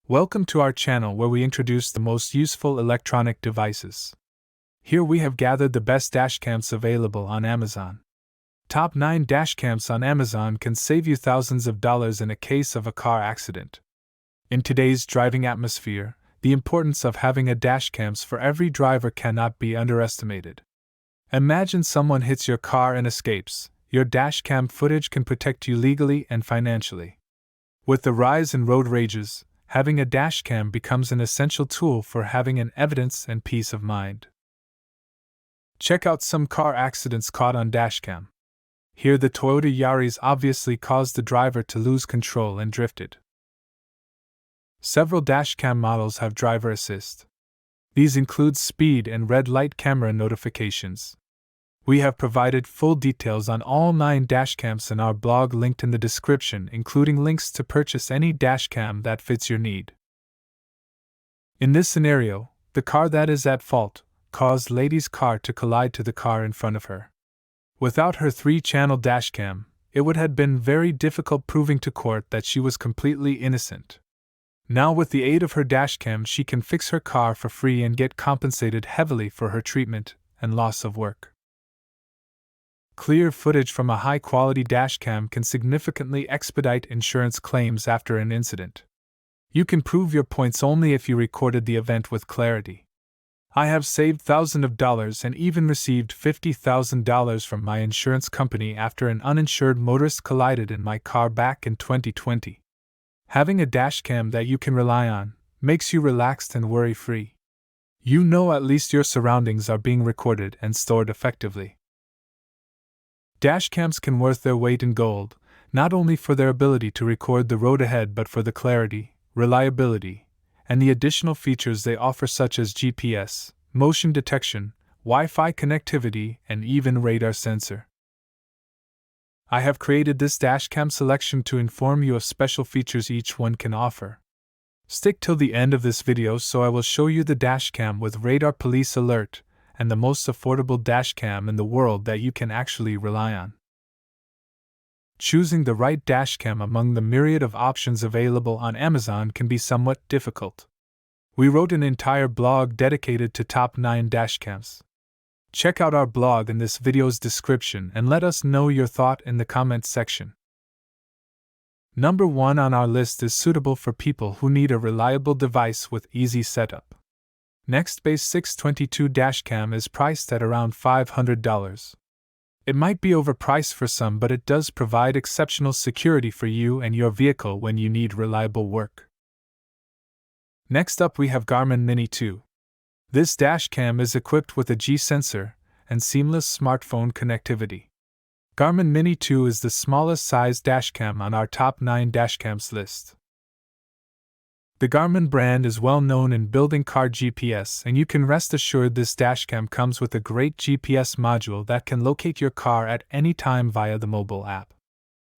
Welcome to our channel where we introduce the most useful electronic devices. Here we have gathered the best dashcams available on Amazon. Top 9 dashcams on Amazon can save you thousands of dollars in a case of a car accident. In today's driving atmosphere, the importance of having a dashcams for every driver cannot be underestimated. Imagine someone hits your car and escapes. Your dashcam footage can protect you legally and financially. With the rise in road rages, having a dashcam becomes an essential tool for having an evidence and peace of mind. Check out some car accidents caught on dashcam. Here the Toyota Yaris obviously caused the driver to lose control and drifted. Several dashcam models have driver assist. These include speed and red light camera notifications. We have provided full details on all 9 dashcams in our blog linked in the description, including links to purchase any dashcam that fits your need. In this scenario, the car that is at fault caused lady's car to collide to the car in front of her. Without her 3-channel dashcam, it would have been very difficult proving to court that she was completely innocent. Now with the aid of her dashcam she can fix her car for free and get compensated heavily for her treatment and loss of work. Clear footage from a high-quality dashcam can significantly expedite insurance claims after an incident. You can prove your points only if you recorded the event with clarity. I have saved thousands of dollars and even received $50,000 from my insurance company after an uninsured motorist collided in my car back in 2020. Having a dashcam that you can rely on makes you relaxed and worry-free. You know at least your surroundings are being recorded and stored effectively. Dashcams can worth their weight in gold, not only for their ability to record the road ahead but for the clarity, reliability, and the additional features they offer such as GPS, motion detection, Wi-Fi connectivity, and even radar sensor. I have created this dashcam selection to inform you of special features each one can offer. Stick till the end of this video so I will show you the dashcam with radar police alert, and the most affordable dashcam in the world that you can actually rely on. Choosing the right dashcam among the myriad of options available on Amazon can be somewhat difficult. We wrote an entire blog dedicated to top 9 dashcams. Check out our blog in this video's description and let us know your thought in the comments section. Number 1 on our list is suitable for people who need a reliable device with easy setup. Nextbase 622 dashcam is priced at around $500. It might be overpriced for some, but it does provide exceptional security for you and your vehicle when you need reliable work. Next up we have Garmin Mini 2. This dashcam is equipped with a G sensor and seamless smartphone connectivity. Garmin Mini 2 is the smallest size dashcam on our top 9 dashcams list. The Garmin brand is well known in building car GPS, and you can rest assured this dashcam comes with a great GPS module that can locate your car at any time via the mobile app.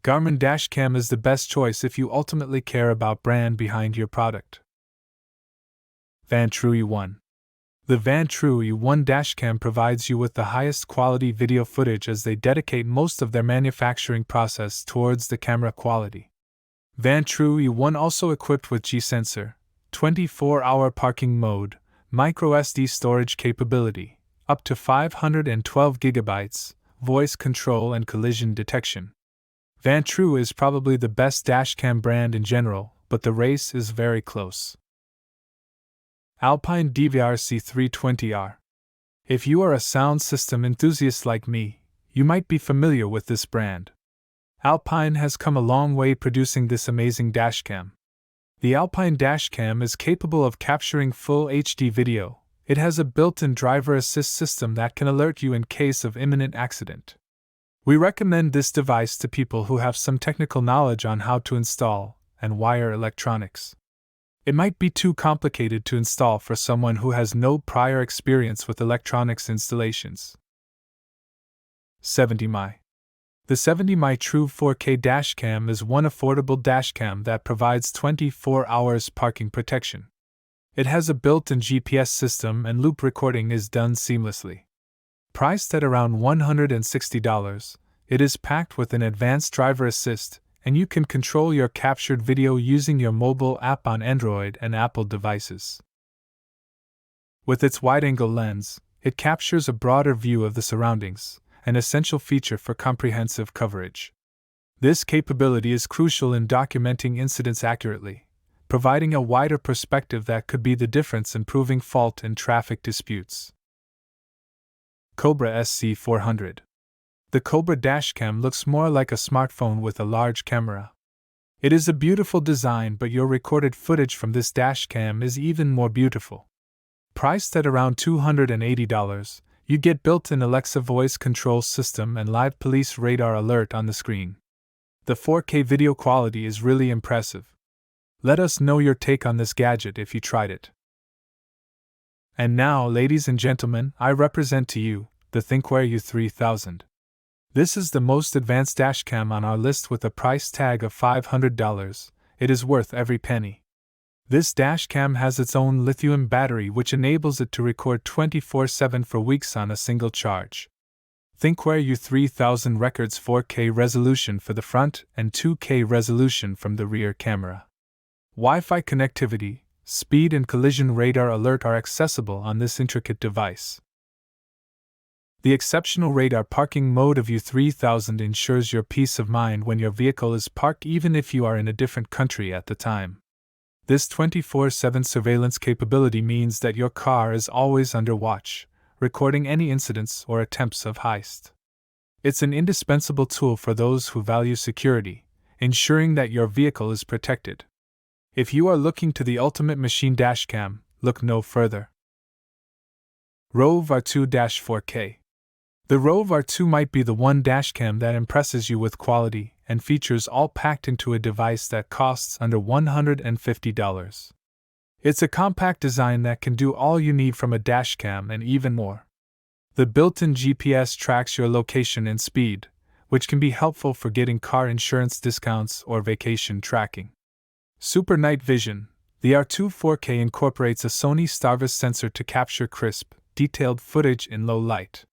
Garmin dashcam is the best choice if you ultimately care about brand behind your product. Vantrue E1. The Vantrue E1 dashcam provides you with the highest quality video footage as they dedicate most of their manufacturing process towards the camera quality. Vantrue E1 also equipped with G-Sensor, 24-hour parking mode, microSD storage capability, up to 512 GB, voice control and collision detection. Vantrue is probably the best dashcam brand in general, but the race is very close. Alpine DVR C320R. If you are a sound system enthusiast like me, you might be familiar with this brand. Alpine has come a long way producing this amazing dashcam. The Alpine dashcam is capable of capturing full HD video. It has a built-in driver assist system that can alert you in case of imminent accident. We recommend this device to people who have some technical knowledge on how to install and wire electronics. It might be too complicated to install for someone who has no prior experience with electronics installations. 70mm. The 70mm True 4K dashcam is one affordable dashcam that provides 24 hours parking protection. It has a built-in GPS system and loop recording is done seamlessly. Priced at around $160, it is packed with an advanced driver assist and you can control your captured video using your mobile app on Android and Apple devices. With its wide-angle lens, it captures a broader view of the surroundings, an essential feature for comprehensive coverage. This capability is crucial in documenting incidents accurately, providing a wider perspective that could be the difference in proving fault in traffic disputes. Cobra SC400. The Cobra Dashcam looks more like a smartphone with a large camera. It is a beautiful design, but your recorded footage from this dashcam is even more beautiful. Priced at around $280, you get built-in Alexa voice control system and live police radar alert on the screen. The 4K video quality is really impressive. Let us know your take on this gadget if you tried it. And now, ladies and gentlemen, I represent to you the ThinkWare U3000. This is the most advanced dashcam on our list with a price tag of $500. It is worth every penny. This dashcam has its own lithium battery which enables it to record 24/7 for weeks on a single charge. ThinkWare U3000 records 4K resolution for the front and 2K resolution from the rear camera. Wi-Fi connectivity, speed and collision radar alert are accessible on this intricate device. The exceptional radar parking mode of U3000 ensures your peace of mind when your vehicle is parked even if you are in a different country at the time. This 24/7 surveillance capability means that your car is always under watch, recording any incidents or attempts of heist. It's an indispensable tool for those who value security, ensuring that your vehicle is protected. If you are looking to the ultimate machine dashcam, look no further. Rove R2-4K. The Rove R2 might be the one dashcam that impresses you with quality and features all packed into a device that costs under $150. It's a compact design that can do all you need from a dashcam and even more. The built-in GPS tracks your location and speed, which can be helpful for getting car insurance discounts or vacation tracking. Super Night Vision. The R2 4K incorporates a Sony Starvis sensor to capture crisp, detailed footage in low light.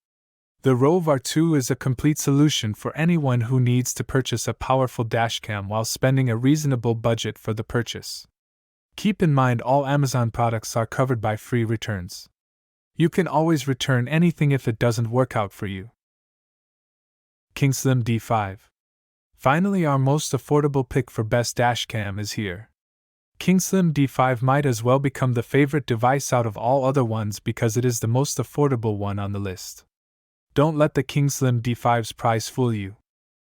The Rove R2 is a complete solution for anyone who needs to purchase a powerful dashcam while spending a reasonable budget for the purchase. Keep in mind all Amazon products are covered by free returns. You can always return anything if it doesn't work out for you. Kingslim D5. Finally, our most affordable pick for best dashcam is here. Kingslim D5 might as well become the favorite device out of all other ones because it is the most affordable one on the list. Don't let the Kingslim D5's price fool you.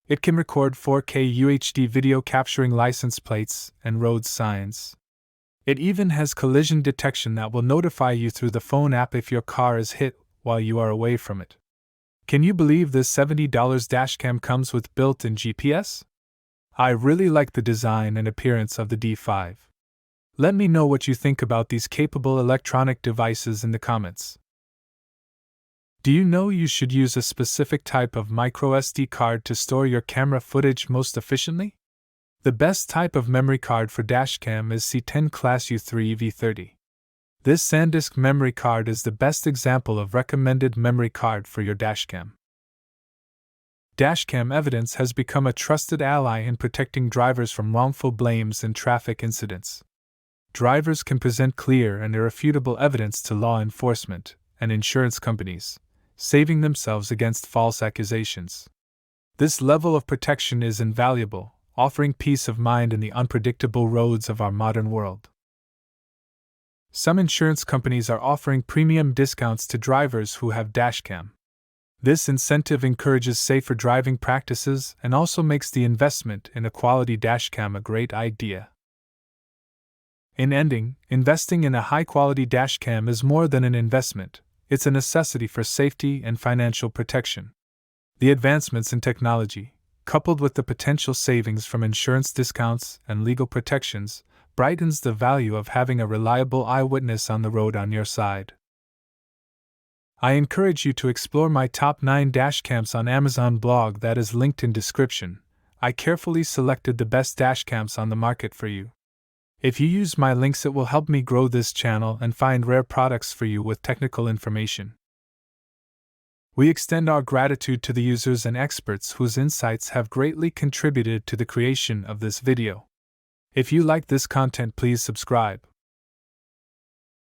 It can record 4K UHD video capturing license plates and road signs. It even has collision detection that will notify you through the phone app if your car is hit while you are away from it. Can you believe this $70 dashcam comes with built-in GPS? I really like the design and appearance of the D5. Let me know what you think about these capable electronic devices in the comments. Do you know you should use a specific type of microSD card to store your camera footage most efficiently? The best type of memory card for dashcam is C10 Class U3 V30. This SanDisk memory card is the best example of recommended memory card for your dashcam. Dashcam evidence has become a trusted ally in protecting drivers from wrongful blames and traffic incidents. Drivers can present clear and irrefutable evidence to law enforcement and insurance companies, saving themselves against false accusations. This level of protection is invaluable, offering peace of mind in the unpredictable roads of our modern world. Some insurance companies are offering premium discounts to drivers who have dashcam. This incentive encourages safer driving practices and also makes the investment in a quality dashcam a great idea. In ending, investing in a high-quality dashcam is more than an investment. It's a necessity for safety and financial protection. The advancements in technology, coupled with the potential savings from insurance discounts and legal protections, brightens the value of having a reliable eyewitness on the road on your side. I encourage you to explore my top 9 dashcams on Amazon blog that is linked in description. I carefully selected the best dashcams on the market for you. If you use my links, it will help me grow this channel and find rare products for you with technical information. We extend our gratitude to the users and experts whose insights have greatly contributed to the creation of this video. If you like this content, please subscribe,